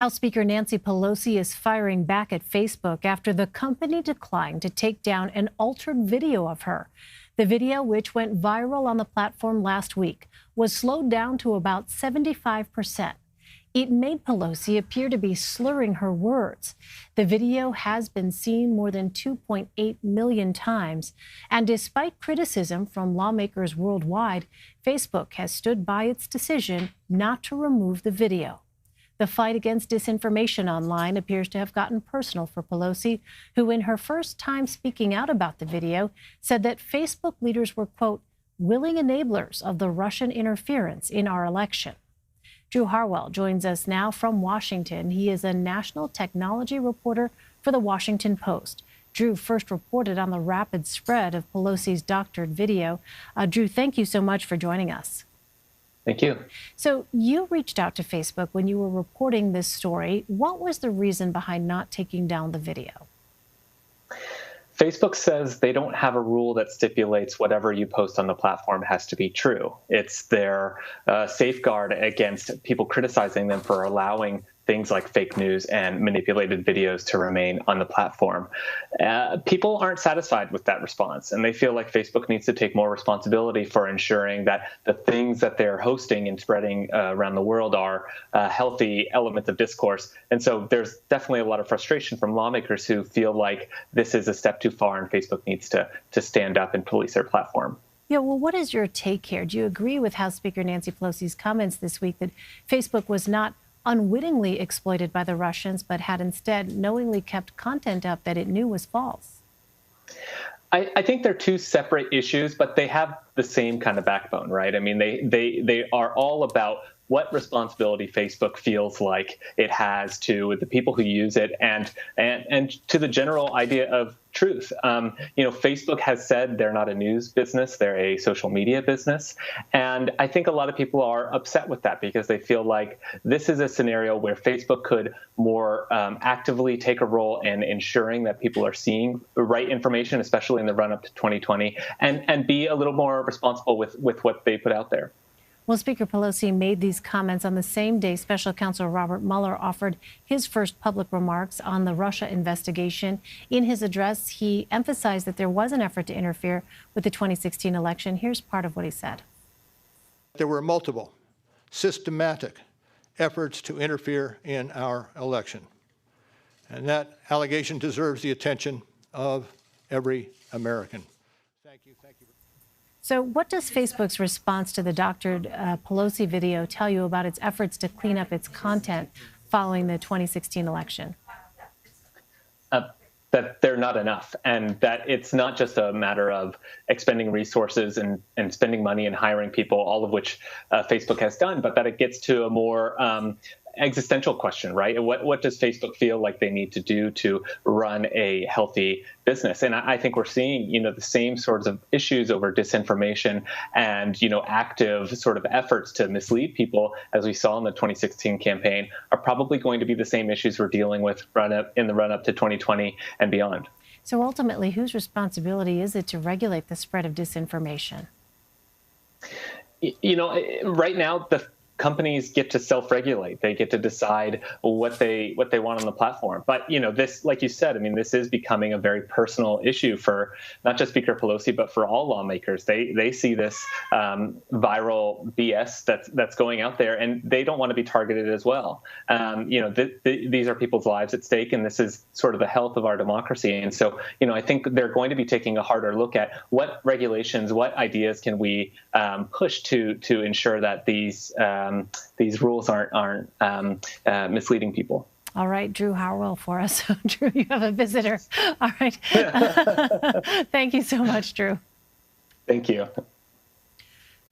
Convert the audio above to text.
House Speaker Nancy Pelosi is firing back at Facebook after the company declined to take down an altered video of her. The video, which went viral on the platform last week, was slowed down to about 75%. It made Pelosi appear to be slurring her words. The video has been seen more than 2.8 million times. And despite criticism from lawmakers worldwide, Facebook has stood by its decision not to remove the video. The fight against disinformation online appears to have gotten personal for Pelosi, who in her first time speaking out about the video said that Facebook leaders were, quote, willing enablers of the Russian interference in our election. Drew Harwell joins us now from Washington. He is a national technology reporter for The Washington Post. Drew first reported on the rapid spread of Pelosi's doctored video. Drew, thank you so much for joining us. Thank you. So you reached out to Facebook when you were reporting this story. What was the reason behind not taking down the video? Facebook says they don't have a rule that stipulates whatever you post on the platform has to be true. It's their safeguard against people criticizing them for allowing things like fake news and manipulated videos to remain on the platform. People aren't satisfied with that response, and they feel like Facebook needs to take more responsibility for ensuring that the things that they're hosting and spreading around the world are healthy elements of discourse. And so there's definitely a lot of frustration from lawmakers who feel like this is a step too far and Facebook needs to stand up and police their platform. Yeah, well, what is your take here? Do you agree with House Speaker Nancy Pelosi's comments this week that Facebook was not unwittingly exploited by the Russians, but had instead knowingly kept content up that it knew was false? I think they're two separate issues, but they have the same kind of backbone, right? I mean, they are all about what responsibility Facebook feels like it has to the people who use it and to the general idea of truth. Facebook has said they're not a news business, they're a social media business. And I think a lot of people are upset with that because they feel like this is a scenario where Facebook could more actively take a role in ensuring that people are seeing the right information, especially in the run up to 2020, and be a little more responsible with what they put out there. Well, Speaker Pelosi made these comments on the same day Special Counsel Robert Mueller offered his first public remarks on the Russia investigation. In his address, he emphasized that there was an effort to interfere with the 2016 election. Here's part of what he said. There were multiple, systematic efforts to interfere in our election. And that allegation deserves the attention of every American. Thank you. Thank you. So what does Facebook's response to the doctored Pelosi video tell you about its efforts to clean up its content following the 2016 election? That they're not enough, and that it's not just a matter of expending resources and spending money and hiring people, all of which Facebook has done, but that it gets to a more existential question, right? What does Facebook feel like they need to do to run a healthy business? And I think we're seeing, the same sorts of issues over disinformation and, active sort of efforts to mislead people, as we saw in the 2016 campaign, are probably going to be the same issues we're dealing with in the run up to 2020 and beyond. So ultimately, whose responsibility is it to regulate the spread of disinformation? Right now, the companies get to self-regulate. They get to decide what they want on the platform. But, this, like you said, this is becoming a very personal issue for not just Speaker Pelosi, but for all lawmakers. They see this viral BS that's going out there, and they don't want to be targeted as well. These are people's lives at stake, and this is sort of the health of our democracy. And so, I think they're going to be taking a harder look at what regulations, what ideas can we push to ensure that these rules aren't misleading people. All right, Drew Harwell for us. Drew, you have a visitor. All right. Thank you so much, Drew. Thank you.